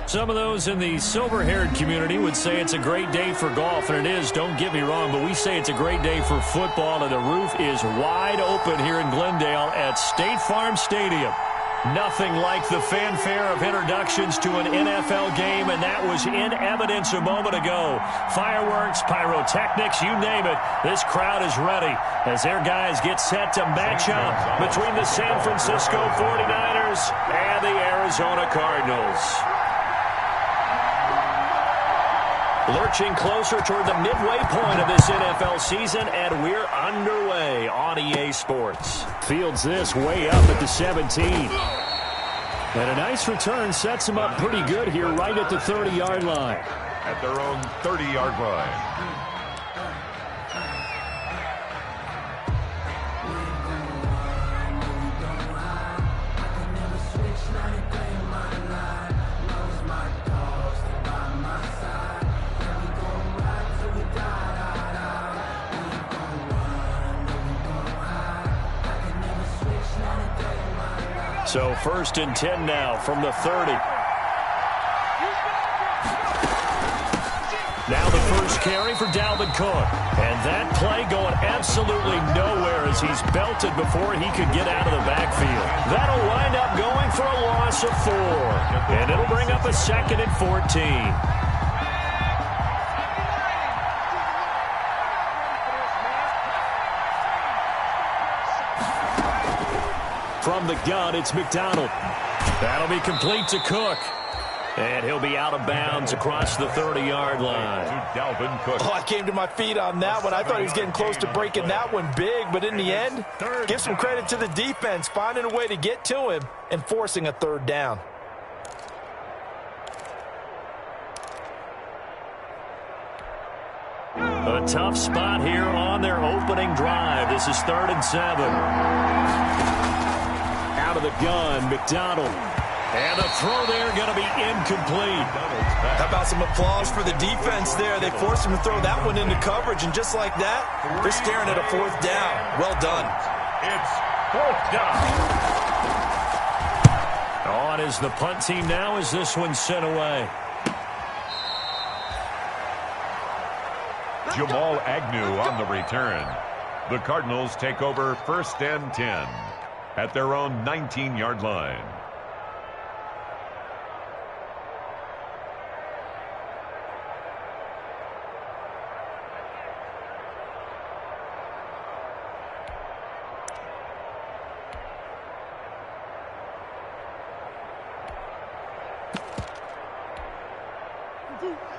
Some of those in the silver-haired community would say it's a great day for golf, and it is, don't get me wrong, but we say it's a great day for football, and the roof is wide open here in Glendale at State Farm Stadium. Nothing like the fanfare of introductions to an NFL game, and that was in evidence a moment ago. Fireworks, pyrotechnics, you name it, this crowd is ready as their guys get set to match up between the San Francisco 49ers and the Arizona Cardinals. Lurching closer toward the midway point of this NFL season, and we're underway on EA Sports. Fields this way up at the 17. And a nice return sets him up pretty good here right at the 30-yard line. At their own 30-yard line. So 1st and 10 now from the 30. Now the first carry for Dalvin Cook. And that play going absolutely nowhere as he's belted before he could get out of the backfield. That'll wind up going for a loss of 4. And it'll bring up a 2nd and 14. From the gun, it's McDonald. That'll be complete to Cook. And he'll be out of bounds across the 30-yard line. Dalvin Cook. Oh, I came to my feet on that one. I thought he was getting close to breaking that one big, but in the end, give some credit to the defense, finding a way to get to him and forcing a 3rd down. A tough spot here on their opening drive. This is 3rd and 7. Out of the gun, McDonald. And the throw there going to be incomplete. How about some applause for the defense there? They forced him to throw that one into coverage, and just like that, they're staring at a 4th down. Well done. It's 4th down. On is the punt team now as this one's sent away. Jamal Agnew on the return. The Cardinals take over 1st and 10 at their own 19-yard line.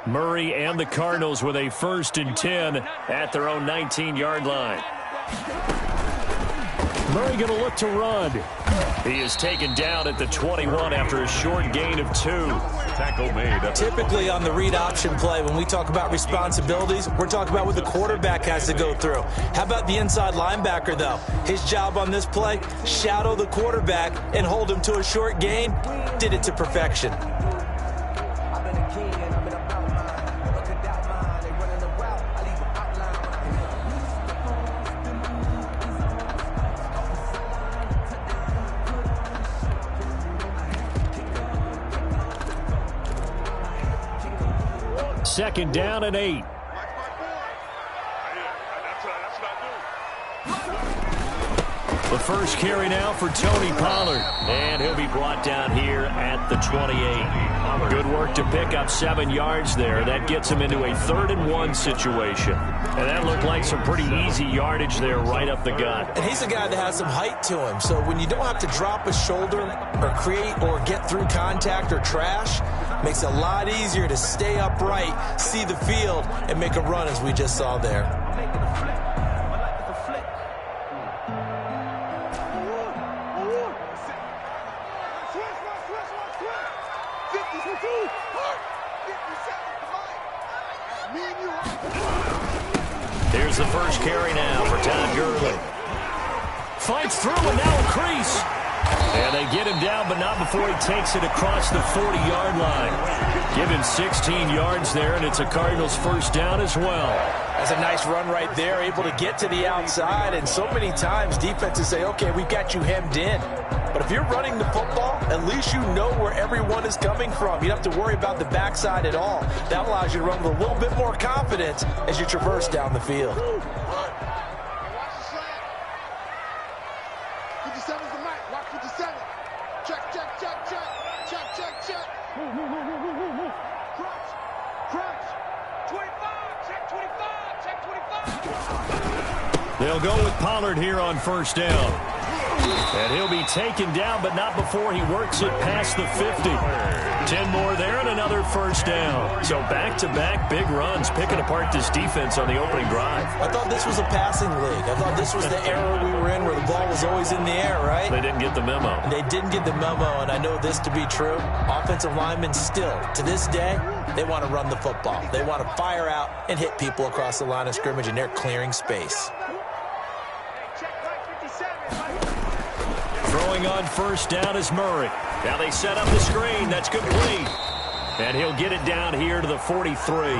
Murray and the Cardinals with a 1st and 10 at their own 19-yard line. Murray going to look to run. He is taken down at the 21 after a short gain of 2. Tackle made. Typically on the read option play, when we talk about responsibilities, we're talking about what the quarterback has to go through. How about the inside linebacker, though? His job on this play, shadow the quarterback and hold him to a short gain. Did it to perfection. Second down and 8. The first carry now for Tony Pollard. And he'll be brought down here at the 28. Good work to pick up 7 yards there. That gets him into a 3rd and 1 situation. And that looked like some pretty easy yardage there right up the gut. And he's a guy that has some height to him. So when you don't have to drop a shoulder or create or get through contact or trash, makes it a lot easier to stay upright, see the field, and make a run as we just saw there. Here's the first carry now for Todd Gurley. Fights through and now a crease. And they get him down, but not before he takes it across the 40-yard line. Give him 16 yards there, and it's a Cardinals 1st down as well. That's a nice run right there, able to get to the outside. And so many times defenses say, okay, we've got you hemmed in. But if you're running the football, at least you know where everyone is coming from. You don't have to worry about the backside at all. That allows you to run with a little bit more confidence as you traverse down the field. 57's the mic. Watch 57. Check, check, check, check. Check, check, check. Move. Crunch. 25. Check 25. Check 25. They'll go with Pollard here on first down. And he'll be taken down, but not before he works it past the 50. 10 more there and another first down. So back-to-back big runs, picking apart this defense on the opening drive. I thought this was a passing league. I thought this was the era we were in where the ball was always in the air, right? They didn't get the memo. They didn't get the memo, and I know this to be true. Offensive linemen still, to this day, they want to run the football. They want to fire out and hit people across the line of scrimmage, and they're clearing space. Throwing on first down is Murray. Now they set up the screen. That's complete. And he'll get it down here to the 43.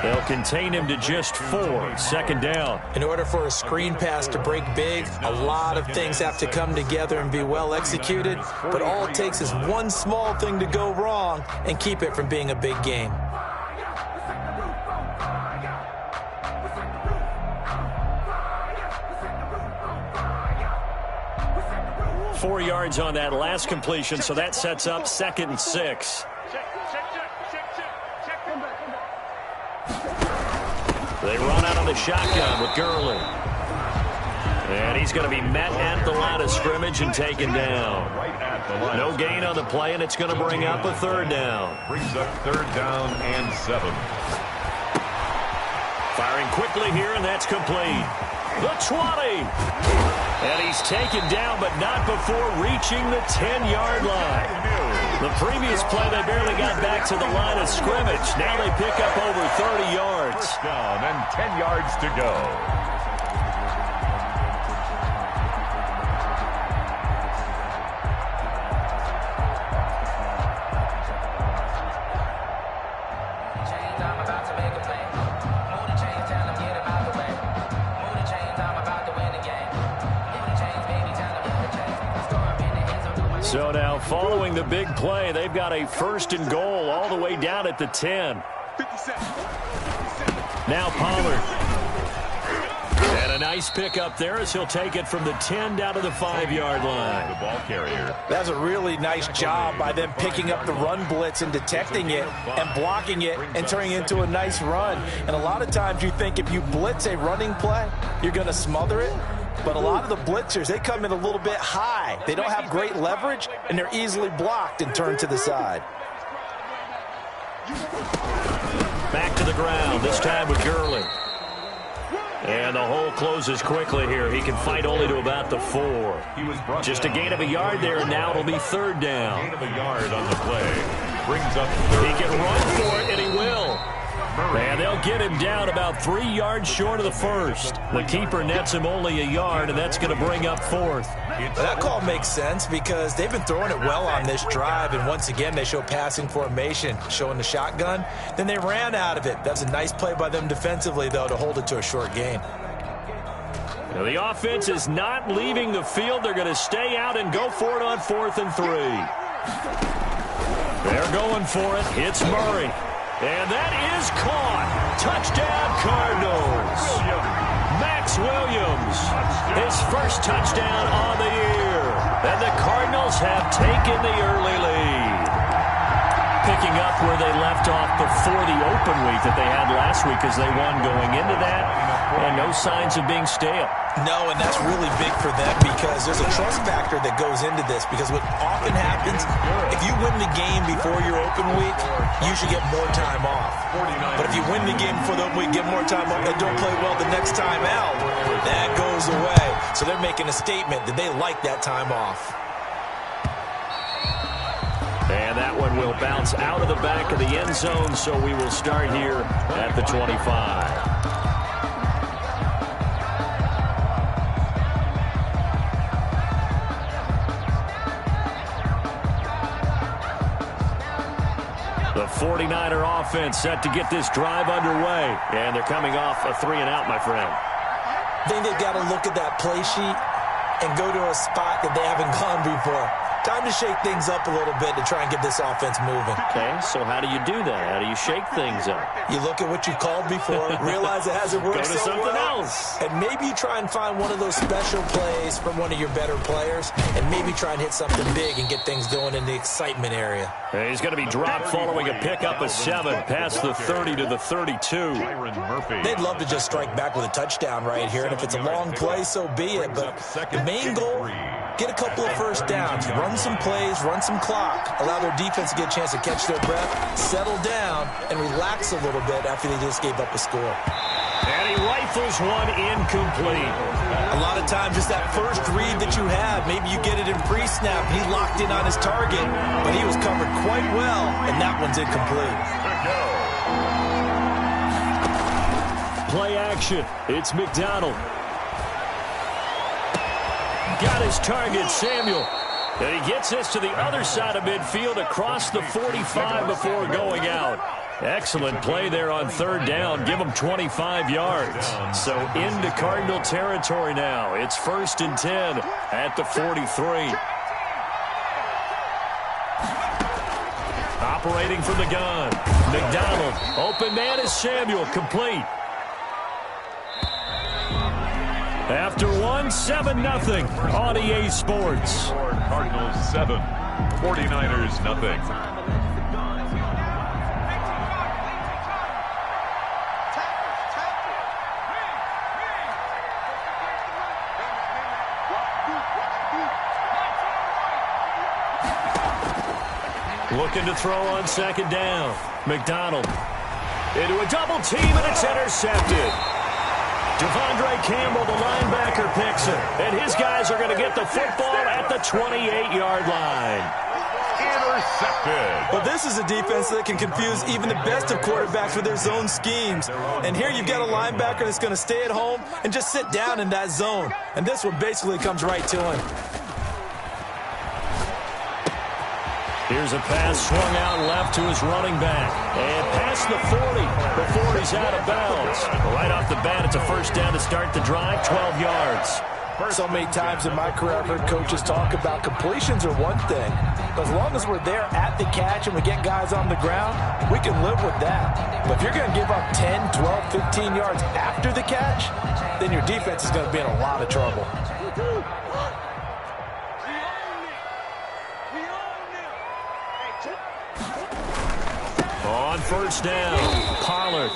They'll contain him to just 4. Second down. In order for a screen pass to break big, a lot of things have to come together and be well executed. But all it takes is one small thing to go wrong and keep it from being a big game. Four yards on that last completion, so that sets up 2nd and 6. They run out of the shotgun with Gurley. And he's going to be met at the line of scrimmage and taken down. No gain on the play, and it's going to bring up a 3rd down. Brings up 3rd down and 7. Firing quickly here, and that's complete. The 20. And he's taken down, but not before reaching the 10-yard line. The previous play, they barely got back to the line of scrimmage. Now they pick up over 30 yards. First down and 10 yards to go. So now following the big play, they've got a 1st and goal all the way down at the 10. Now Pollard. And a nice pick up there as he'll take it from the 10 down to the 5-yard line. The ball carrier. That's a really nice job by them picking up the run blitz and detecting it and blocking it and turning it into a nice run. And a lot of times you think if you blitz a running play, you're going to smother it. But a lot of the blitzers, they come in a little bit high. They don't have great leverage, and they're easily blocked and turned to the side. Back to the ground, this time with Gurley. And the hole closes quickly here. He can fight only to about the 4. Just a gain of a yard there, and now it'll be 3rd down. Gain of a yard on the play. Brings up 3rd. He can run for it, and he will. And they'll get him down about 3 yards short of the 1st. The keeper nets him only a yard, and that's going to bring up 4th. That call makes sense because they've been throwing it well on this drive, and once again they show passing formation, showing the shotgun. Then they ran out of it. That was a nice play by them defensively, though, to hold it to a short gain. Now the offense is not leaving the field. They're going to stay out and go for it on 4th and 3. They're going for it. It's Murray. And that is caught. Touchdown, Cardinals. Max Williams, his first touchdown on the year. And the Cardinals have taken the early lead. Picking up where they left off before the open week that they had last week as they won going into that. And no signs of being stale. No, and that's really big for them because there's a trust factor that goes into this because what often happens, if you win the game before your open week, you should get more time off. But if you win the game before the open week, get more time off, and don't play well the next time out, that goes away. So they're making a statement that they like that time off. And that one will bounce out of the back of the end zone, so we will start here at the 25. The 49er offense set to get this drive underway. And they're coming off a 3-and-out, my friend. I think they've got to look at that play sheet and go to a spot that they haven't gone before. Time to shake things up a little bit to try and get this offense moving. Okay, so how do you do that? How do you shake things up? You look at what you called before, realize it hasn't worked Go to something else. and maybe you try and find one of those special plays from one of your better players, and maybe try and hit something big and get things going in the excitement area. He's going to be dropped following a pickup of 7 past the 30 to the 32. They'd love to just strike back with a touchdown right here, and if it's a long play, so be it. But the main goal, get a couple of first downs, run some plays, run some clock, allow their defense to get a chance to catch their breath, settle down, and relax a little bit after they just gave up a score. And he rifles one incomplete. A lot of times it's that first read that you have. Maybe you get it in pre-snap. He locked in on his target, but he was covered quite well, and that one's incomplete. Play action. It's McDonald. Got his target, Samuel. And he gets this to the other side of midfield across the 45 before going out. Excellent play there on third down. Give him 25 yards. So into Cardinal territory now. It's 1st and 10 at the 43. Operating from the gun. McDonald. Open man is Samuel. Complete. After 7-0 on EA Sports. Cardinals 7, 49ers nothing. Looking to throw on 2nd down. McDonald into a double team, and it's intercepted. Devondre Campbell, the linebacker, picks it. And his guys are going to get the football at the 28-yard line. Intercepted. But this is a defense that can confuse even the best of quarterbacks with their zone schemes. And here you've got a linebacker that's going to stay at home and just sit down in that zone. And this one basically comes right to him. Here's a pass swung out left to his running back. And past the 40 before he's out of bounds. Right off the bat, it's a 1st down to start the drive, 12 yards. So many times in my career I've heard coaches talk about completions are one thing. But as long as we're there at the catch and we get guys on the ground, we can live with that. But if you're going to give up 10, 12, 15 yards after the catch, then your defense is going to be in a lot of trouble. On 1st down, Pollard.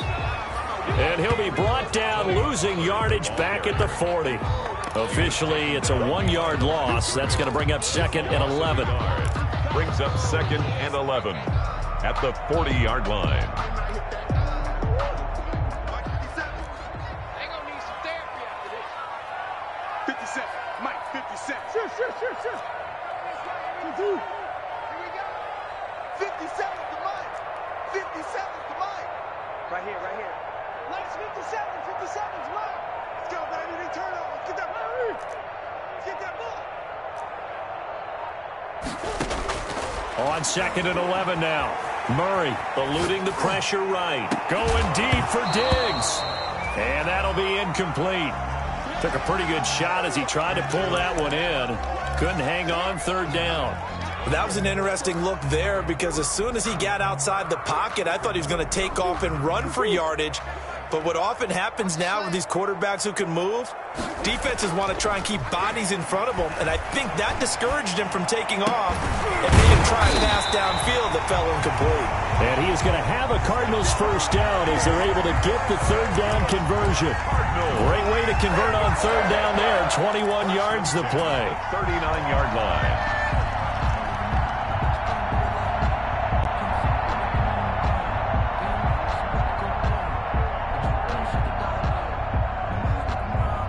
And he'll be brought down, losing yardage back at the 40. Officially, it's a 1-yard loss. That's going to bring up 2nd and 11. Brings up 2nd and 11 at the 40-yard line. They're going to need some therapy after this. 57. Mike, 57. Sure. here we go. 57 to Mike. 57 to Mike. Right here. Let's 57 to Mike. Let's go, baby. They turn over. Let's get that ball. Let's get that ball. On 2nd and 11 now. Murray eluding the pressure right. Going deep for Diggs. And that'll be incomplete. Took a pretty good shot as he tried to pull that one in. Couldn't hang on 3rd down. That was an interesting look there because as soon as he got outside the pocket, I thought he was going to take off and run for yardage. But what often happens now with these quarterbacks who can move, defenses want to try and keep bodies in front of them, and I think that discouraged him from taking off and made him try a pass downfield that fell incomplete. And he is going to have a Cardinals 1st down as they're able to get the 3rd down conversion. Great way to convert on 3rd down there. 21 yards to play. 39-yard line.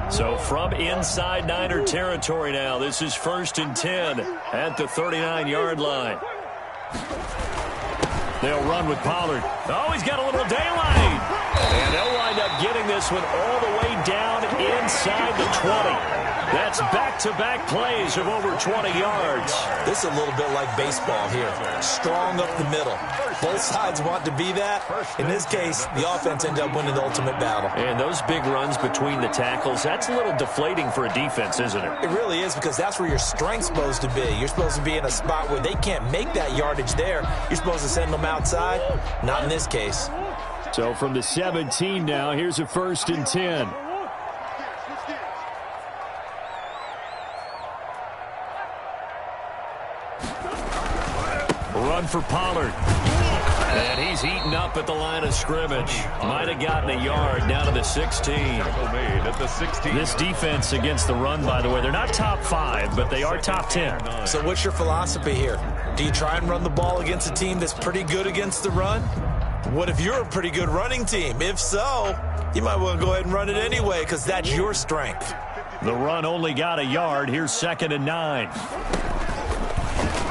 So from inside Niner territory now, this is 1st and 10 at the 39-yard line. They'll run with Pollard. Oh, he's got a little daylight. And they'll wind up getting this this one all the way down inside the 20. That's back-to-back plays of over 20 yards. This is a little bit like baseball here. Strong up the middle. Both sides want to be that. In this case, the offense ended up winning the ultimate battle. And those big runs between the tackles, that's a little deflating for a defense, isn't it? It really is, because that's where your strength's supposed to be. You're supposed to be in a spot where they can't make that yardage there. You're supposed to send them outside. Not in this case. So from the 17 now, here's a 1st and 10. Run for Pollard. And he's eaten up at the line of scrimmage. Might have gotten a yard down to the 16. This defense against the run, by the way, they're not top 5, but they are top 10. So what's your philosophy here? Do you try and run the ball against a team that's pretty good against the run? What if you're a pretty good running team? If so, you might want to go ahead and run it anyway, because that's your strength. The run only got a yard. Here's 2nd and 9.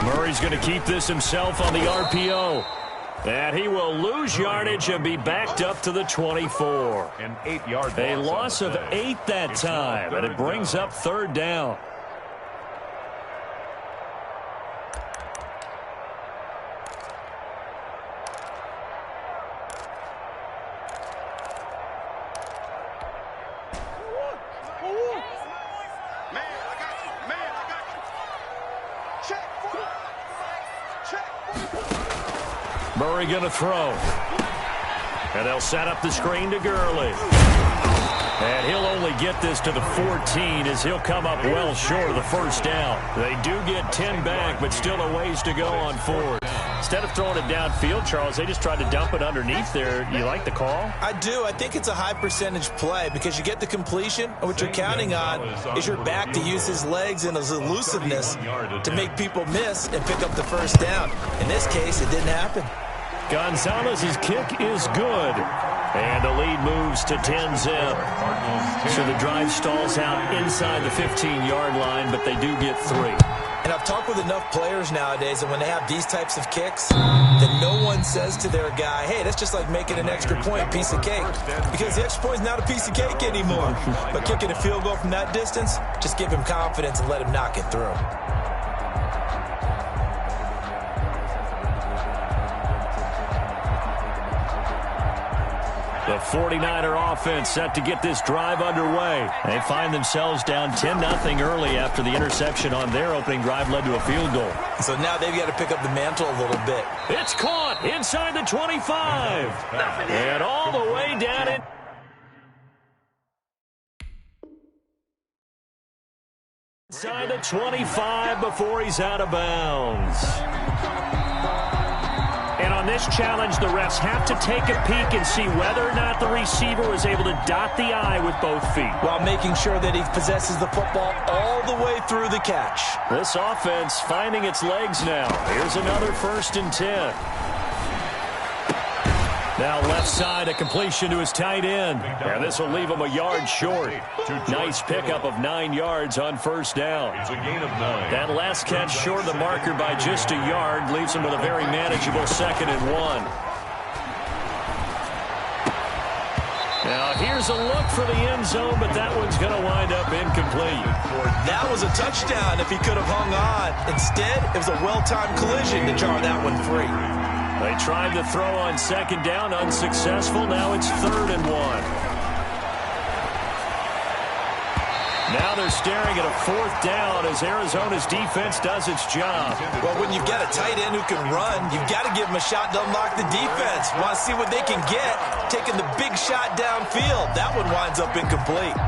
Murray's going to keep this himself on the RPO. And he will lose yardage and be backed up to the 24. An 8-yard loss. A loss of 8 that time, and it brings up 3rd down. Murray going to throw. And they'll set up the screen to Gurley. And he'll only get this to the 14 as he'll come up well short of the 1st down. They do get 10 back, but still a ways to go on 4th. Instead of throwing it downfield, Charles, they just tried to dump it underneath there. You like the call? I do. I think it's a high percentage play because you get the completion, and what you're counting on is your back to use his legs and his elusiveness to make people miss and pick up the 1st down. In this case, it didn't happen. Gonzalez's kick is good. And the lead moves to 10-zip. So the drive stalls out inside the 15-yard line, but they do get 3. And I've talked with enough players nowadays that when they have these types of kicks, that no one says to their guy, hey, that's just like making an extra point, piece of cake. Because the extra point is not a piece of cake anymore. But kicking a field goal from that distance, just give him confidence and let him knock it through. The 49er offense set to get this drive underway. They find themselves down 10-0 early after the interception on their opening drive led to a field goal. So now they've got to pick up the mantle a little bit. It's caught inside the 25. And all the way down it. Inside the 25 before he's out of bounds. And on this challenge, the refs have to take a peek and see whether or not the receiver was able to dot the I with both feet, while making sure that he possesses the football all the way through the catch. This offense finding its legs now. Here's another 1st and 10. Now left side, a completion to his tight end. And this will leave him a yard short. Nice pickup of 9 yards on 1st down. It's a gain of 9. That last catch short of the marker by just a yard leaves him with a very manageable 2nd and 1. Now here's a look for the end zone, but that one's going to wind up incomplete. That was a touchdown if he could have hung on. Instead, it was a well-timed collision to jar that one free. They tried to throw on 2nd down, unsuccessful. Now it's 3rd and 1. Now they're staring at a 4th down as Arizona's defense does its job. Well, when you've got a tight end who can run, you've got to give him a shot to unlock the defense. Want to see what they can get, taking the big shot downfield. That one winds up incomplete.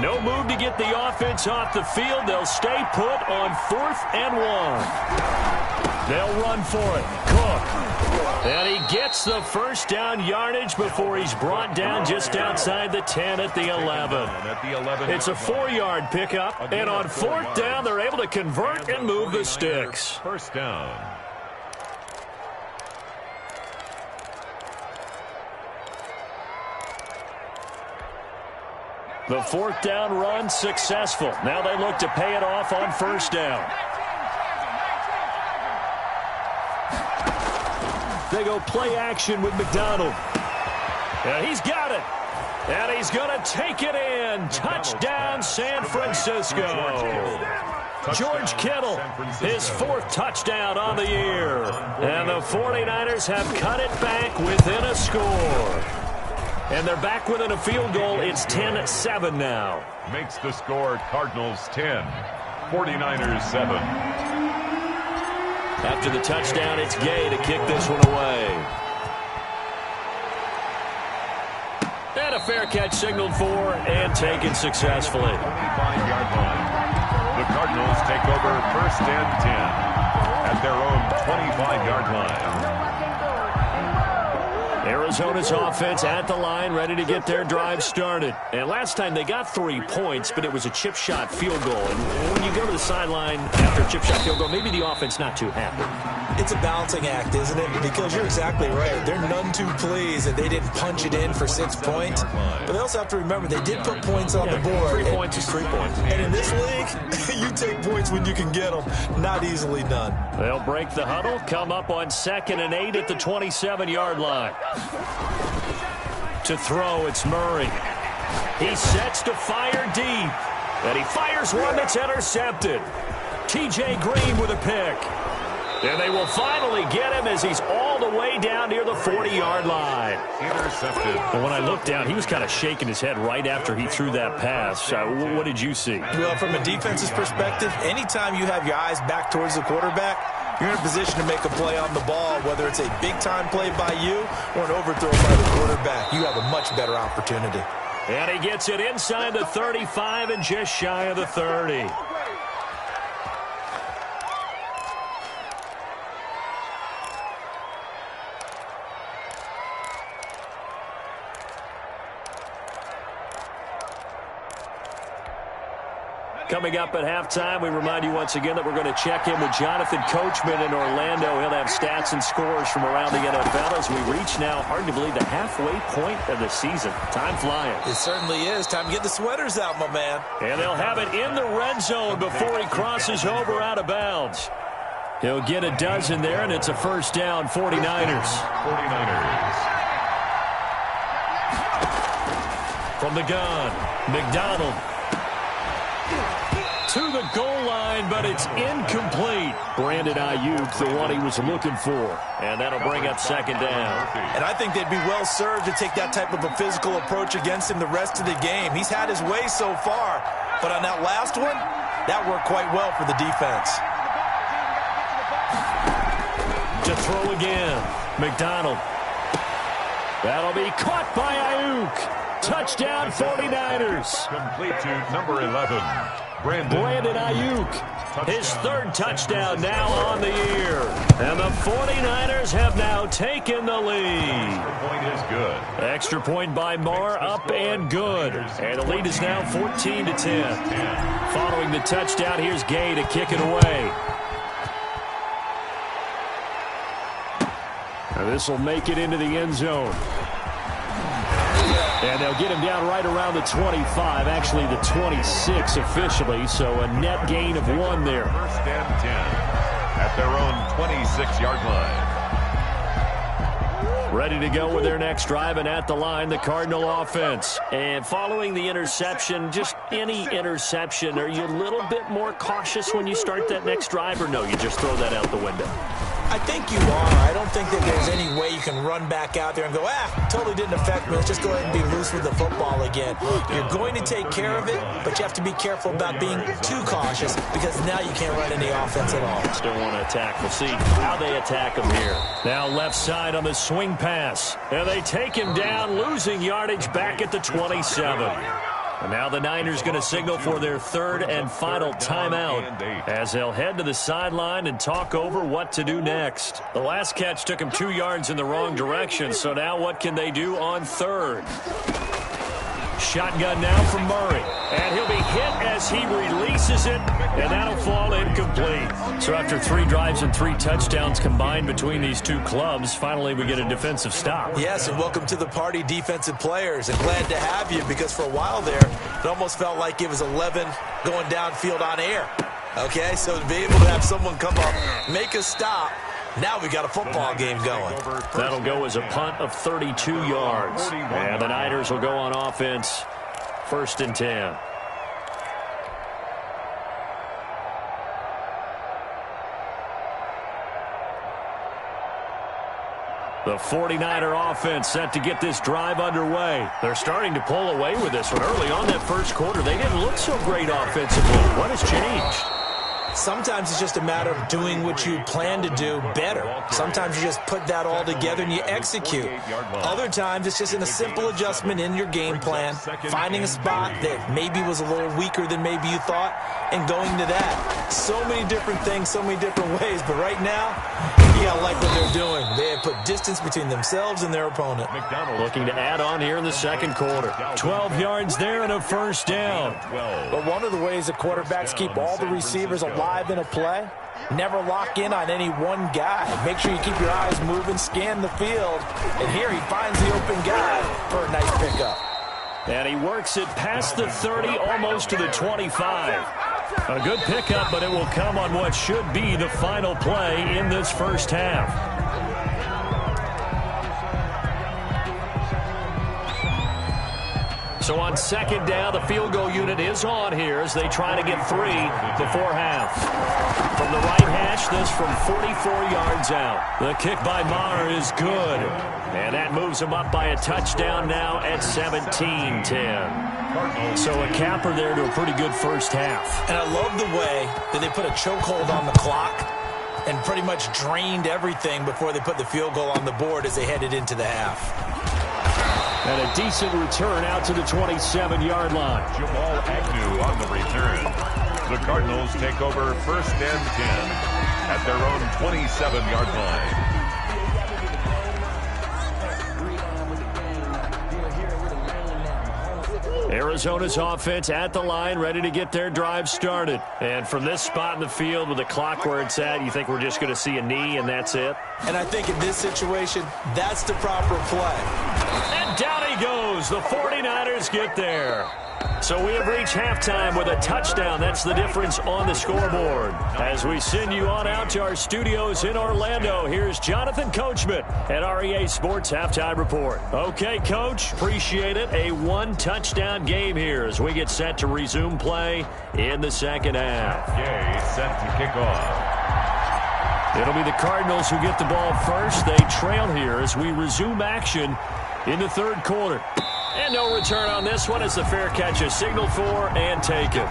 No move to get the offense off the field. They'll stay put on 4th and 1. They'll run for it. Cook. And he gets the 1st down yardage before he's brought down just outside the 10 at the 11. It's a 4-yard pickup. And on 4th down, they're able to convert and move the sticks. 1st down. The fourth down run successful. Now they look to pay it off on first down. They go play action with McDonald. And he's got it. And he's going to take it in. Touchdown, San Francisco. George Kittle, his fourth touchdown on the year. And the 49ers have cut it back within a score. And they're back within a field goal. It's 10-7 now. Makes the score Cardinals 10, 49ers 7. After the touchdown, it's Gay to kick this one away. And a fair catch signaled for and taken successfully. 25-yard line. The Cardinals take over first and 10 at their own 25-yard line. Arizona's offense at the line, ready to get their drive started. And last time they got 3 points, but it was a chip shot field goal. And when you go to the sideline after a chip shot field goal, maybe the offense not too happy. It's a balancing act, isn't it? Because you're exactly right. They're none too pleased that they didn't punch it in for 6 points. But they also have to remember they did put points on the board. 3 points is 3 points. And in this league, you take points when you can get them. Not easily done. They'll break the huddle, come up on 2nd and 8 at the 27-yard line. To throw, it's Murray. He sets to fire deep. And he fires one that's intercepted. T.J. Green with a pick. And they will finally get him as he's all the way down near the 40-yard line. Intercepted. And when I looked down, he was kind of shaking his head right after he threw that pass. What did you see? Well, from a defense's perspective, anytime you have your eyes back towards the quarterback, you're in a position to make a play on the ball, whether it's a big-time play by you or an overthrow by the quarterback. You have a much better opportunity. And he gets it inside the 35 and just shy of the 30. Coming up at halftime, we remind you once again that we're going to check in with Jonathan Coachman in Orlando. He'll have stats and scores from around the NFL as we reach now, hard to believe, the halfway point of the season. Time flying. It certainly is. Time to get the sweaters out, my man. And they'll have it in the red zone before he crosses over out of bounds. He'll get a dozen there, and it's a first down, 49ers. 49ers. From the gun, McDonald. To the goal line, but it's incomplete. Brandon Ayuk, the one he was looking for. And that'll bring up 2nd down. And I think they'd be well served to take that type of a physical approach against him the rest of the game. He's had his way so far. But on that last one, that worked quite well for the defense. To throw again, McDonald. That'll be caught by Ayuk. Touchdown, 49ers. Complete to number 11. Brandon Ayuk, his 3rd touchdown now on the year. And the 49ers have now taken the lead. Extra point is good. Extra point by Marr, up and good. And the lead is now 14-10. Following the touchdown, here's Gay to kick it away. And this will make it into the end zone. And they'll get him down right around the 25, actually the 26 officially, so a net gain of 1 there. First and 10 at their own 26-yard line. Ready to go with their next drive, and at the line, the Cardinal offense. And following the interception, just any interception, are you a little bit more cautious when you start that next drive, or no, you just throw that out the window? I think you are. I don't think that there's any way you can run back out there and go, totally didn't affect me. Let's just go ahead and be loose with the football again. You're going to take care of it, but you have to be careful about being too cautious because now you can't run any offense at all. Still want to attack. We'll see how they attack him here. Now left side on the swing pass. And they take him down, losing yardage back at the 27. And now the Niners going to signal for their 3rd and final timeout as they'll head to the sideline and talk over what to do next. The last catch took them 2 yards in the wrong direction, so now what can they do on 3rd? Shotgun now from Murray. And he'll be hit as he releases it, and that'll fall incomplete. So after 3 drives and 3 touchdowns combined between these two clubs, finally we get a defensive stop. Yes, and welcome to the party, defensive players. And glad to have you, because for a while there, it almost felt like it was 11 going downfield on air. Okay, so to be able to have someone come up, make a stop, now we got a football game going. That'll go as a punt of 32 yards. And the Niners will go on offense, 1st and 10. The 49er offense set to get this drive underway. They're starting to pull away with this one. Early on that first quarter, they didn't look so great offensively. What has changed? Sometimes it's just a matter of doing what you plan to do better. Sometimes you just put that all together and you execute. Other times it's just in a simple adjustment in your game plan, finding a spot that maybe was a little weaker than maybe you thought, and going to that. So many different things, so many different ways, but right now, you gotta like what they're doing. They have put distance between themselves and their opponent. Looking to add on here in the second quarter. 12 yards there and a 1st down. But one of the ways that quarterbacks keep all the receivers alive in a play, never lock in on any one guy. Make sure you keep your eyes moving, scan the field, and here he finds the open guy for a nice pickup. And he works it past the 30, almost to the 25. A good pickup, but it will come on what should be the final play in this first half. So on 2nd down, the field goal unit is on here as they try to get 3 before half. From the right hash, this from 44 yards out. The kick by Maher is good. And that moves him up by a touchdown now at 17-10. So a capper there to a pretty good first half. And I love the way that they put a chokehold on the clock and pretty much drained everything before they put the field goal on the board as they headed into the half. And a decent return out to the 27-yard line. Jamal Agnew on the return. The Cardinals take over 1st and 10 at their own 27-yard line. Arizona's offense at the line, ready to get their drive started. And from this spot in the field with the clock where it's at, you think we're just going to see a knee and that's it? And I think in this situation, that's the proper play. And down he goes. The 49ers get there. So we have reached halftime with a touchdown. That's the difference on the scoreboard. As we send you on out to our studios in Orlando, here's Jonathan Coachman at REA Sports Halftime Report. Okay, Coach, appreciate it. A 1-touchdown game here as we get set to resume play in the 2nd half. Gay set to kick off. It'll be the Cardinals who get the ball first. They trail here as we resume action in the 3rd quarter. And no return on this one as the fair catch is signaled for and taken.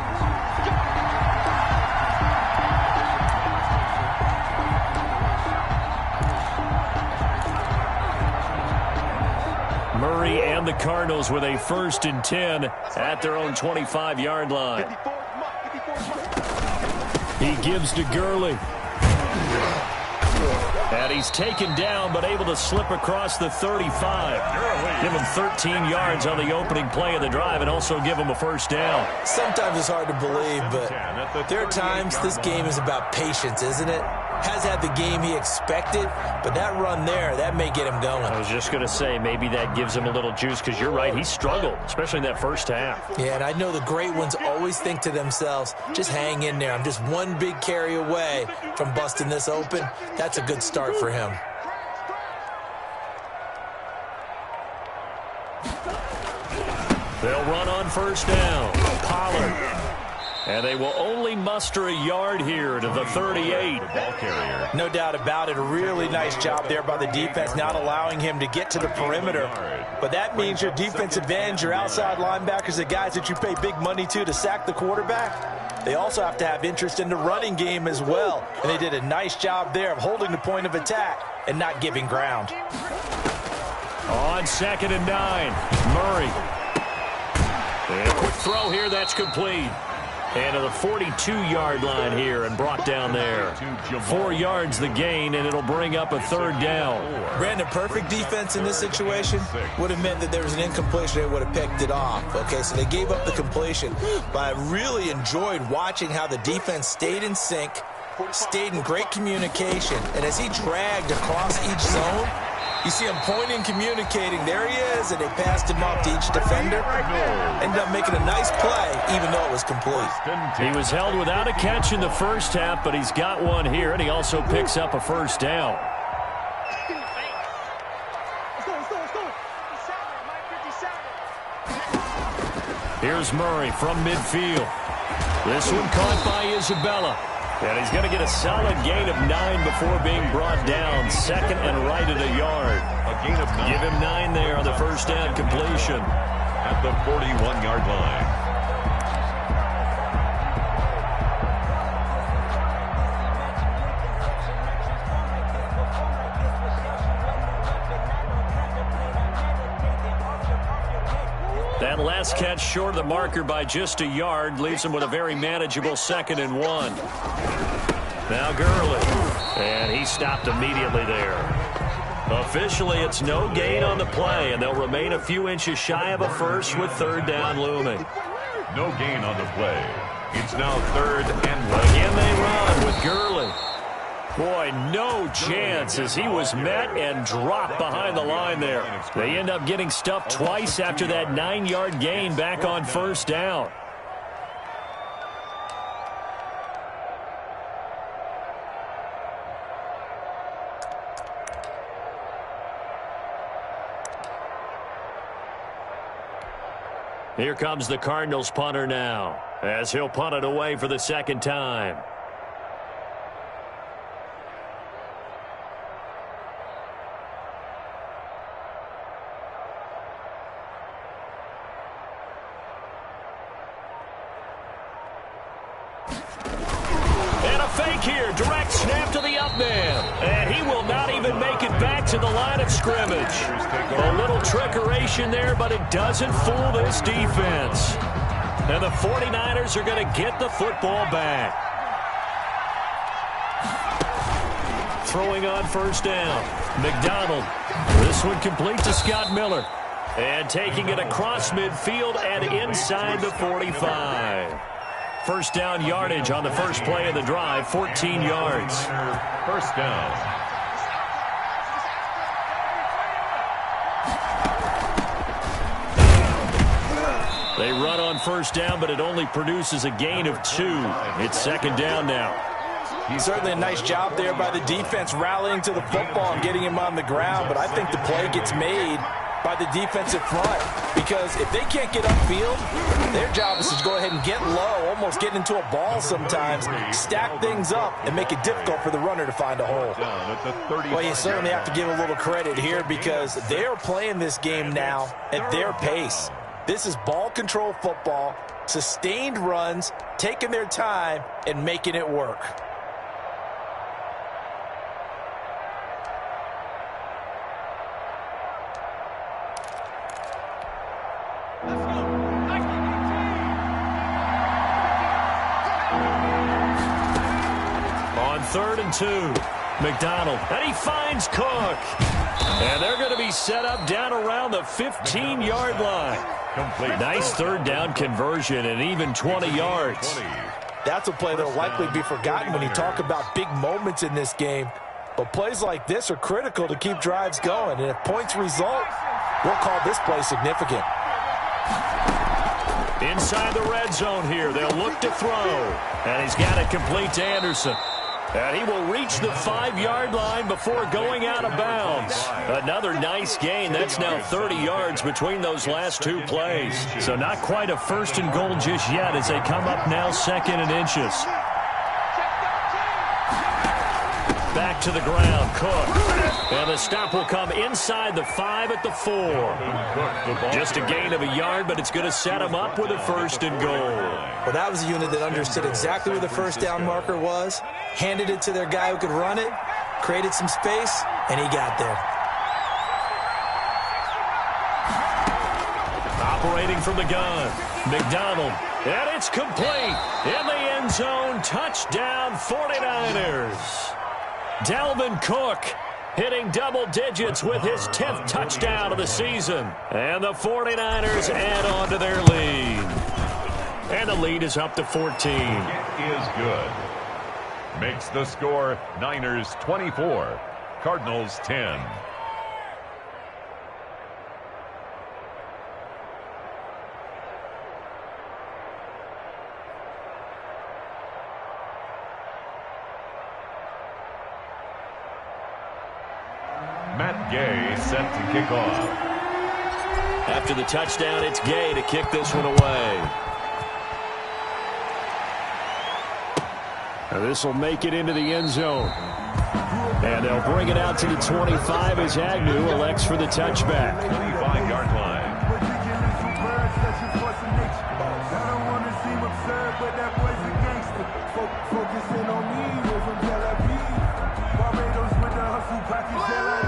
Murray and the Cardinals with a 1st and 10 at their own 25-yard line. He gives to Gurley. And he's taken down, but able to slip across the 35. Give him 13 yards on the opening play of the drive and also give him a 1st down. Sometimes it's hard to believe, but there are times this game is about patience, isn't it? Has had the game he expected, but that run there, that may get him going. I was just going to say, maybe that gives him a little juice, because you're right, he struggled, especially in that first half. Yeah, and I know the great ones always think to themselves, just hang in there. I'm just one big carry away from busting this open. That's a good start for him. They'll run on 1st down. Pollard. And they will only muster a yard here to the 38. Ball carrier. No doubt about it. A really nice job there by the defense, not allowing him to get to the perimeter. But that means your defensive ends, your outside linebackers, the guys that you pay big money to sack the quarterback, they also have to have interest in the running game as well. And they did a nice job there of holding the point of attack and not giving ground. On 2nd and 9, Murray. And a quick throw here, that's complete. And to the 42-yard line here and brought down there. 4 yards the gain, and it'll bring up a third down. Brandon, perfect defense in this situation would have meant that there was an incompletion. They would have picked it off. Okay, so they gave up the completion. But I really enjoyed watching how the defense stayed in sync, stayed in great communication. And as he dragged across each zone, you see him pointing, communicating. There he is, and they passed him off to each defender. Ended up making a nice play, even though it was complete. He was held without a catch in the first half, but he's got one here, and he also picks up a first down. Here's Murray from midfield. This one caught by Isabella. And he's going to get a solid gain of 9 before being brought down. Second and right at a yard. A gain of 9. Give him 9 there on the first down completion. At the 41-yard line. That last catch short of the marker by just a yard leaves him with a very manageable 2nd and 1. Now Gurley. And he stopped immediately there. Officially, it's no gain on the play, and they'll remain a few inches shy of a first with third down looming. No gain on the play. It's now 3rd and 1. Again they run with Gurley. Boy, no chance as he was met and dropped behind the line there. They end up getting stuffed twice after that 9-yard gain back on first down. Here comes the Cardinals punter now, as he'll punt it away for the second time. And a fake here, direct snap to the up man. And he will not even make it back to the line of scrimmage. A little trickeration there, but it doesn't fool this defense. And the 49ers are going to get the football back. Throwing on first down. McDonald. This one complete to Scott Miller. And taking it across midfield and inside the 45. First down yardage on the first play of the drive, 14 yards. First down. They run on first down, but it only produces a gain of 2. It's second down now. Certainly a nice job there by the defense rallying to the football and getting him on the ground, but I think the play gets made by the defensive front, because if they can't get upfield, their job is to go ahead and get low, almost get into a ball sometimes, stack things up, and make it difficult for the runner to find a hole. Well, you certainly have to give a little credit here, because they are playing this game now at their pace. This is ball control football, sustained runs, taking their time, and making it work. On 3rd and 2, McDonald, and he finds Cook. And they're going to be set up down around the 15-yard line. Complete. Nice third down conversion and even 20 yards. That's a play that will likely be forgotten when you talk about big moments in this game. But plays like this are critical to keep drives going. And if points result, we'll call this play significant. Inside the red zone here, they'll look to throw. And he's got it complete to Anderson. And he will reach the 5-yard line before going out of bounds. Another nice gain. That's now 30 yards between those last 2 plays. So not quite a 1st and goal just yet as they come up now 2nd and inches. Back to the ground, Cook. And the stop will come inside the 5 at the 4. Just a gain of a yard, but it's going to set him up with a 1st and goal. Well, that was a unit that understood exactly where the first down marker was, handed it to their guy who could run it, created some space, and he got there. Operating from the gun, McDonald. And it's complete. In the end zone, touchdown 49ers. Dalvin Cook hitting double digits with his 10th touchdown of the season. And the 49ers add on to their lead. And the lead is up to 14. It is good. Makes the score Niners 24, Cardinals 10. Matt Gay set to kick off. After the touchdown, it's Gay to kick this one away. Now this will make it into the end zone. And they'll bring it out to the 25 as Agnew elects for the touchback. 25-yard line.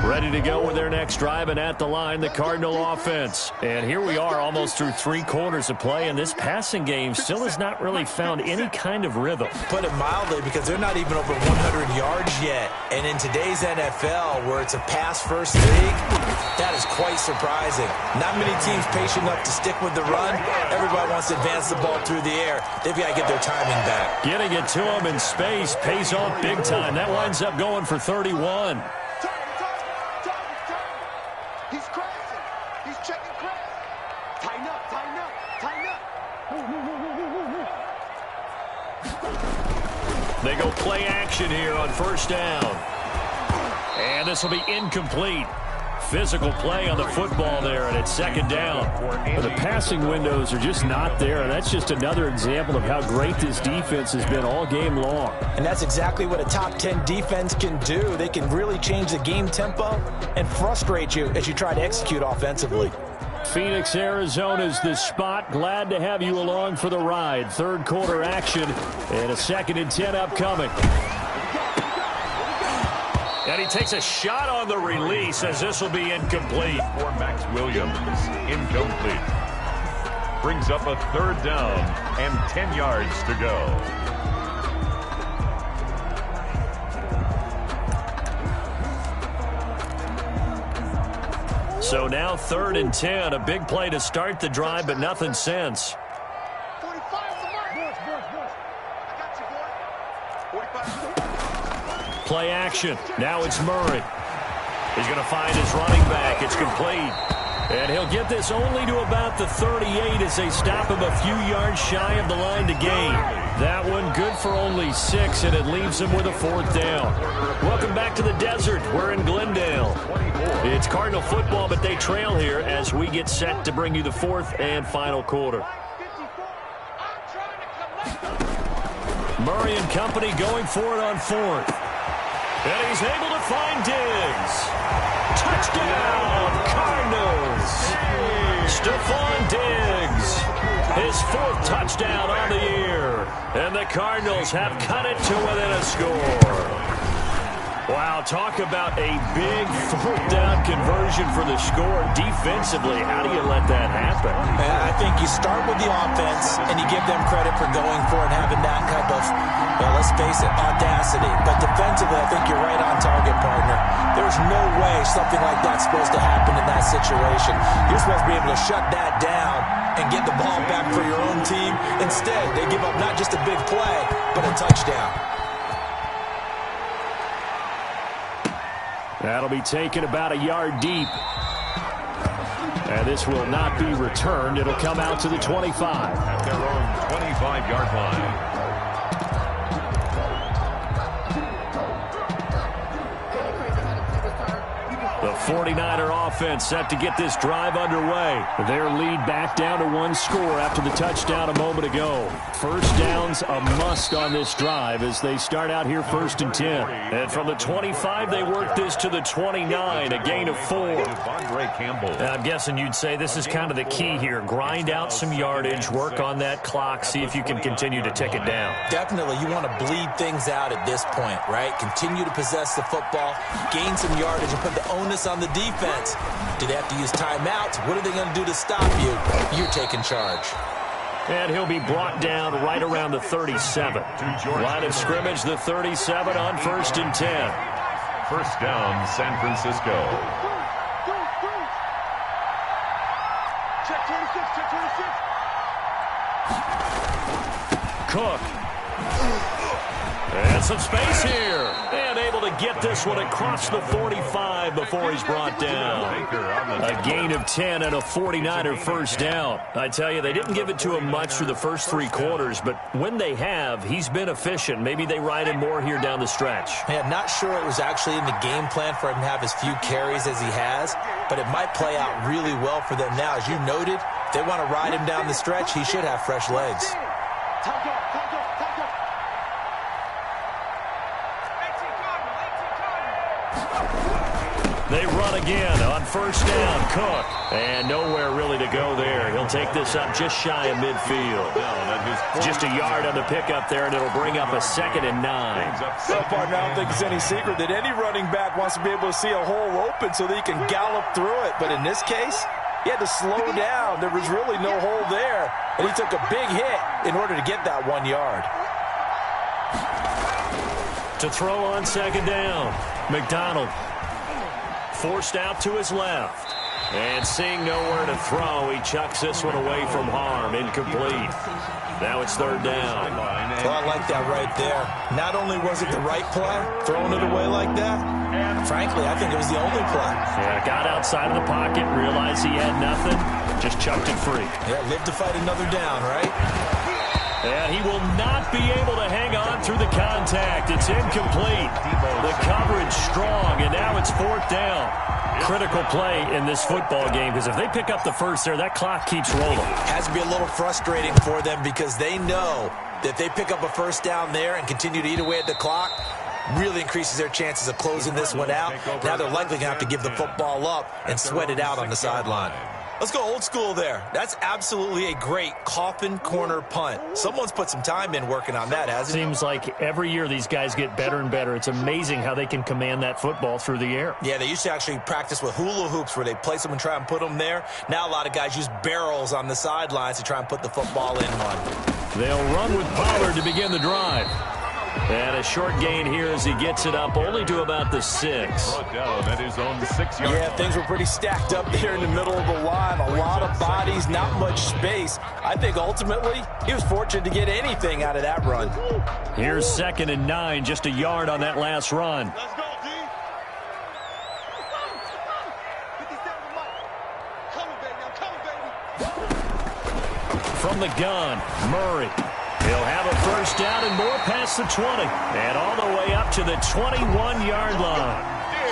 Ready to go with their next drive, and at the line, the Cardinal offense. And here we are almost through 3 quarters of play, and this passing game still has not really found any kind of rhythm. Put it mildly, because they're not even over 100 yards yet. And in today's NFL, where it's a pass-first league, that is quite surprising. Not many teams patient enough to stick with the run. Everybody wants to advance the ball through the air. They've got to get their timing back. Getting it to him in space pays off big time. That winds up going for 31. He's crashing. He's checking crash. Tighten up, tighten up, tighten up. They go play action here on first down. And this will be incomplete. Physical play on the football there, and it's second down. But the passing windows are just not there, and that's just another example of how great this defense has been all game long. And that's exactly what a top 10 defense can do. They can really change the game tempo and frustrate you as you try to execute offensively. Phoenix, Arizona's the spot. Glad to have you along for the ride. Third quarter action and a 2nd and 10 upcoming. And he takes a shot on the release as this will be incomplete. For Max Williams, incomplete. Brings up a 3rd down and 10 yards to go. So now 3rd and 10, a big play to start the drive, but nothing since. 45 the mark. I got you, boy. 45. Play action. Now it's Murray. He's going to find his running back. It's complete. And he'll get this only to about the 38 as they stop him a few yards shy of the line to gain. That one good for only 6, and it leaves him with a 4th down. Welcome back to the desert. We're in Glendale. It's Cardinal football, but they trail here as we get set to bring you the 4th and final quarter. Murray and company going for it on 4th. And he's able to find Diggs. Touchdown, Cardinals. Stephon Diggs, his 4th touchdown on the year. And the Cardinals have cut it to within a score. Wow, talk about a big 4th down conversion for the score. Defensively, how do you let that happen? I think you start with the offense, and you give them credit for going for it and having that type of, well, let's face it, audacity. But defensively, I think you're right on target, partner. There's no way something like that's supposed to happen in that situation. You're supposed to be able to shut that down and get the ball back for your own team. Instead, they give up not just a big play, but a touchdown. That'll be taken about a yard deep. And this will not be returned. It'll come out to the 25. At their own 25-yard line. The 49er offense set to get this drive underway. Their lead back down to 1 score after the touchdown a moment ago. First down's a must on this drive as they start out here 1st and 10. And from the 25, they work this to the 29, a gain of 4. I'm guessing you'd say this is kind of the key here. Grind out some yardage, work on that clock, see if you can continue to tick it down. Definitely, you want to bleed things out at this point, right? Continue to possess the football, gain some yardage, and put the onus on the defense. Do they have to use timeouts? What are they going to do to stop you? You're taking charge. And he'll be brought down right around the 37. Line of scrimmage, the 37 on 1st and 10. First down, San Francisco. Check 26, check 26. Cook. And some space here. And able to get this one across the 45 before he's brought down. A gain of 10 and a 49er first down. I tell you, they didn't give it to him much through the first 3 quarters, but when they have, he's been efficient. Maybe they ride him more here down the stretch. Yeah, I'm not sure it was actually in the game plan for him to have as few carries as he has, but it might play out really well for them now. As you noted, if they want to ride him down the stretch, he should have fresh legs. Time go, time go, time go. They run again on first down. Cook. And nowhere really to go there. He'll take this up just shy of midfield. Just a yard on the pickup there, and it'll bring up a 2nd and 9. So far, now I don't think it's any secret that any running back wants to be able to see a hole open so that he can gallop through it. But in this case, he had to slow down. There was really no hole there, and he took a big hit in order to get that 1 yard. To throw on 2nd down, McDonald. Forced out to his left. And seeing nowhere to throw, he chucks this one away from harm. Incomplete. Now it's 3rd down. Well, I like that right there. Not only was it the right play, throwing it away like that, frankly, I think it was the only play. Yeah, got outside of the pocket, realized he had nothing, just chucked it free. Yeah, live to fight another down, right? And he will not be able to hang on through the contact. It's incomplete. The coverage strong, and now it's 4th down. Critical play in this football game, because if they pick up the first there, that clock keeps rolling. Has to be a little frustrating for them because they know that if they pick up a first down there and continue to eat away at the clock, really increases their chances of closing this one out. Now they're likely going to have to give the football up and sweat it out on the sideline. Let's go old school there. That's absolutely a great coffin corner punt. Someone's put some time in working on that, hasn't it? Seems like every year these guys get better and better. It's amazing how they can command that football through the air. Yeah, they used to actually practice with hula hoops where they place them and try and put them there. Now a lot of guys use barrels on the sidelines to try and put the football in one. They'll run with Pollard to begin the drive. And a short gain here as he gets it up only to about the 6. Down at his own 6-yard. Yeah, things were pretty stacked up there in the middle of the line. A lot of bodies, not much space. I think ultimately he was fortunate to get anything out of that run. Here's 2nd and 9, just a yard on that last run. Let's go, D. 57 Mike. Coming, baby. I'm coming, baby. From the gun, Murray. He'll have a first down and more past the 20. And all the way up to the 21-yard line.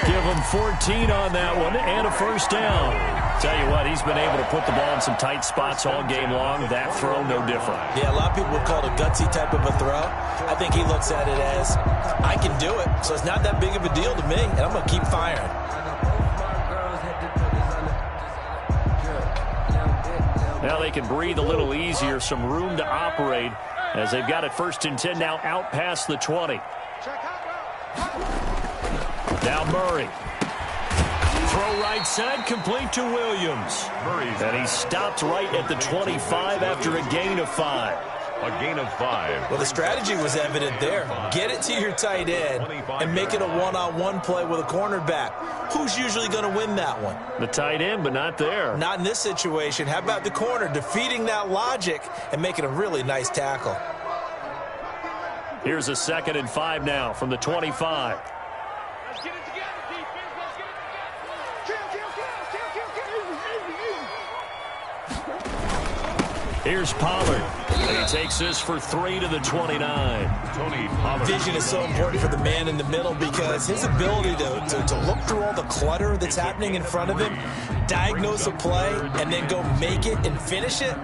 Give him 14 on that one and a first down. Tell you what, he's been able to put the ball in some tight spots all game long. That throw, no different. Yeah, a lot of people would call it a gutsy type of a throw. I think he looks at it as, I can do it, so it's not that big of a deal to me, and I'm going to keep firing. Now they can breathe a little easier, some room to operate as they've got it 1st and 10 now out past the 20. Now Murray. Throw right side, complete to Williams. And he stopped right at the 25 after a gain of 5. A gain of 5. Well, the strategy was evident there. Get it to your tight end and make it a one-on-one play with a cornerback. Who's usually going to win that one? The tight end, but not there. Not in this situation. How about the corner defeating that logic and making a really nice tackle? Here's a 2nd and 5 now from the 25. Let's get it together, defense. Let's get it together. Kill. Here's Pollard. And he takes this for 3 to the 29. Tony Pollard. Vision is so important for the man in the middle because his ability to look through all the clutter that's happening in front of him, diagnose a play, and then go make it and finish it,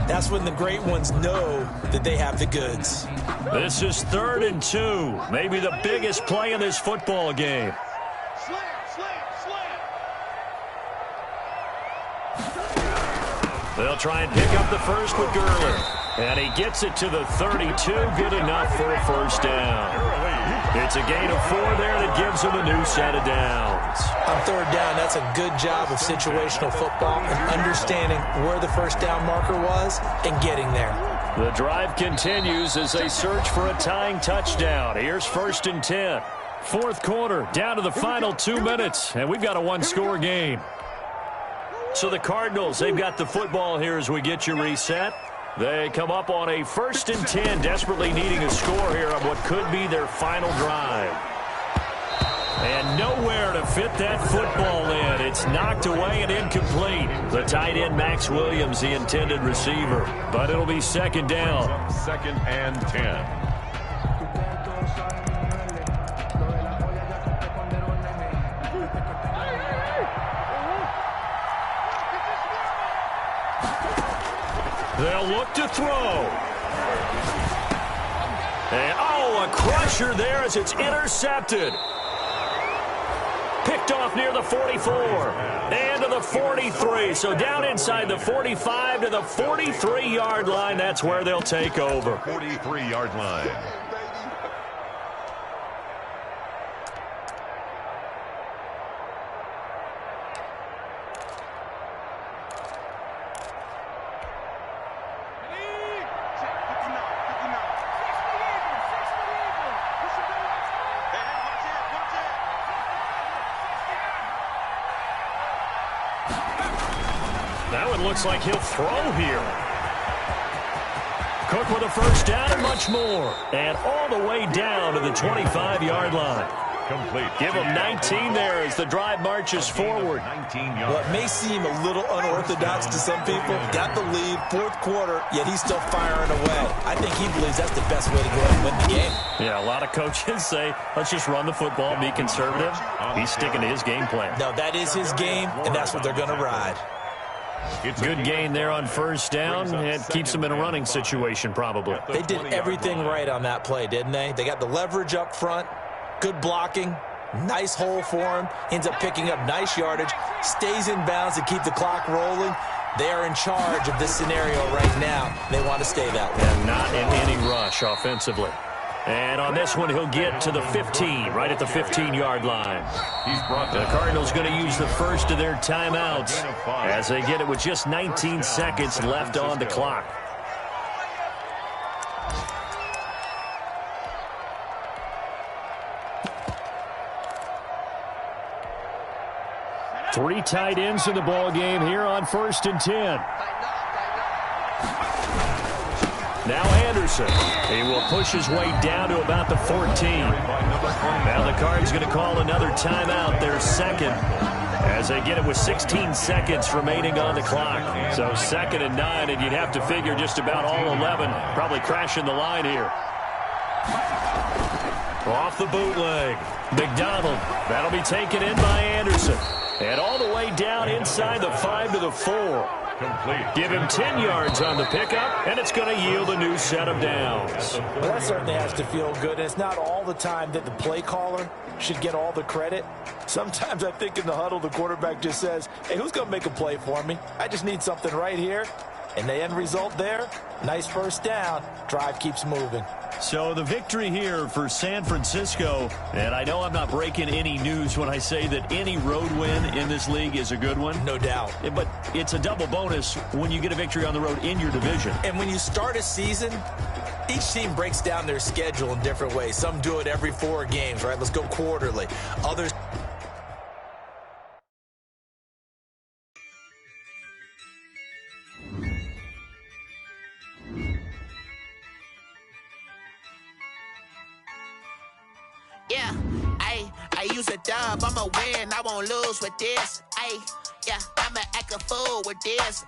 that's when the great ones know that they have the goods. This is 3rd and 2. Maybe the biggest play in this football game. Slam, slam, slam. They'll try and pick up the first with Gurley. And he gets it to the 32. Good enough for a first down. It's a gain of 4 there that gives him a new set of downs. On third down, that's a good job of situational football and understanding where the first down marker was and getting there. The drive continues as they search for a tying touchdown. Here's 1st and 10. Fourth quarter, down to the final 2 minutes, and we've got a one-score game. So the Cardinals, they've got the football here as we get you reset. They come up on a 1st and 10, desperately needing a score here on what could be their final drive. And nowhere to fit that football in. It's knocked away and incomplete. The tight end, Max Williams, the intended receiver. But it'll be 2nd down. 2nd and 10. They'll look to throw. And, a crusher there as it's intercepted. Picked off near the 44 and to the 43. So down inside the 45 to the 43-yard line. That's where they'll take over. 43-yard line. Now it looks like he'll throw here. Cook with a first down and much more. And all the way down to the 25-yard line. Complete. Give him 19 there as the drive marches forward. 19 yards. What may seem a little unorthodox to some people, got the lead, fourth quarter, yet he's still firing away. I think he believes that's the best way to go ahead and win the game. Yeah, a lot of coaches say, let's just run the football, be conservative. He's sticking to his game plan. No, that is his game, and that's what they're going to ride. Good gain there on first down. It keeps them in a running situation, probably. They did everything right on that play, didn't they? They got the leverage up front, good blocking, nice hole for him, ends up picking up nice yardage, stays in bounds to keep the clock rolling. They are in charge of this scenario right now. They want to stay that way. And not in any rush offensively. And on this one, he'll get to the 15, right at the 15-yard line. The Cardinals going to use the first of their timeouts as they get it with just 19 seconds left on the clock. Three tight ends in the ball game here on 1st and 10. Now Anderson. He will push his way down to about the 14. Now the Cards going to call another timeout, their second, as they get it with 16 seconds remaining on the clock. So 2nd and 9, and you'd have to figure just about all 11 probably crashing the line here. Off the bootleg. McDonald. That'll be taken in by Anderson. And all the way down inside the 5 to the 4. Complete. Give him 10 yards on the pickup, and it's going to yield a new set of downs. Well, that certainly has to feel good. It's not all the time that the play caller should get all the credit. Sometimes I think in the huddle, the quarterback just says, hey, who's going to make a play for me? I just need something right here. And the end result there, nice first down. Drive keeps moving. So the victory here for San Francisco, and I know I'm not breaking any news when I say that any road win in this league is a good one. No doubt. But it's a double bonus when you get a victory on the road in your division. And when you start a season, each team breaks down their schedule in different ways. Some do it every 4 games, right? Let's go quarterly. Others... Yeah, I use a dub, I'ma win, I won't lose with this. Yeah, I'ma act a fool with this.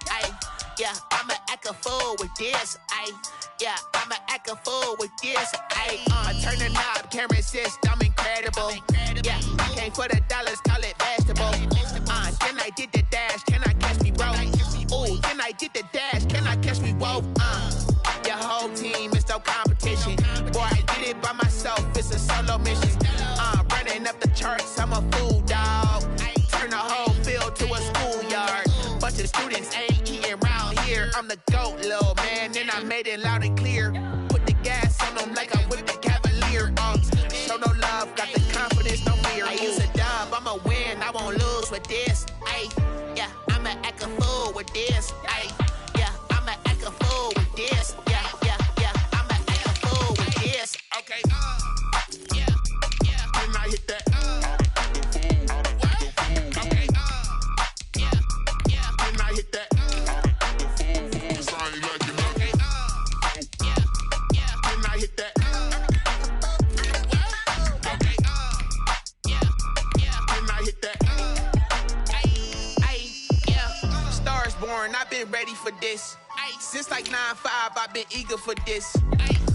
Yeah, I'ma act a fool with this. Yeah, I'ma act a fool with this. I turn the knob, can't resist, I'm incredible. Yeah, came for the dollars, call it vegetable. Then I did the dash, can I catch me, bro? Ooh, then I did the dash, can I catch me, whoa? Your whole team is no competition. Boy, I did it by myself, it's a solo mission. Running up the charts, I'm a fool, dog. Turn the whole field to a schoolyard. Bunch of students ain't eating round here. I'm the GOAT, little man, and I made it with this. Ay, yeah, I'ma act a fool with this. Ay, yeah, I'ma act a fool with this. Yeah, yeah, yeah, I'ma act a fool with this. Okay, yeah, yeah, then I hit that. Okay, yeah, yeah, then I hit that. Okay, yeah, yeah, then I hit that. Okay, yeah, yeah, then I hit that. Ay, yeah, stars born, I've been ready for this. Since like 9-5, I've been eager for this.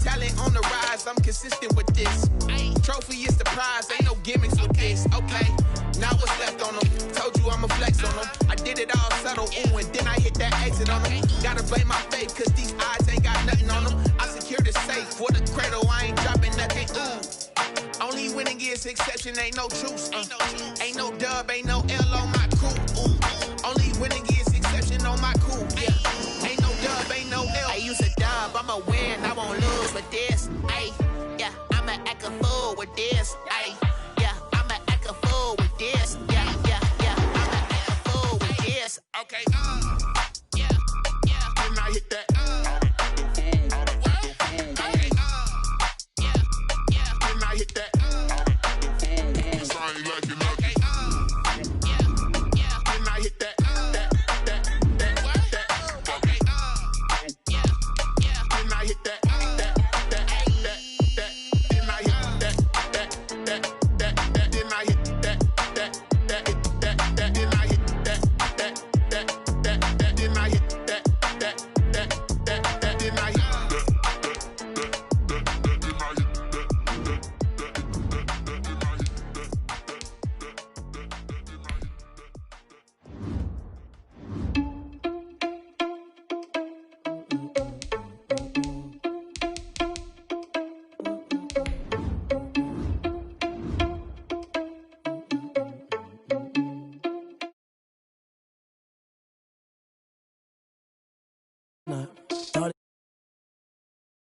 Talent on the rise, I'm consistent with this. Trophy is the prize, ain't no gimmicks with this. Okay, now what's left on them? Told you I'ma flex on them. I did it all subtle, ooh, and then I hit that exit on them. Gotta blame my faith, cause these eyes ain't got nothing on them. I secured the safe for the cradle, I ain't dropping nothing, ooh. Only winning is exception, ain't no truce.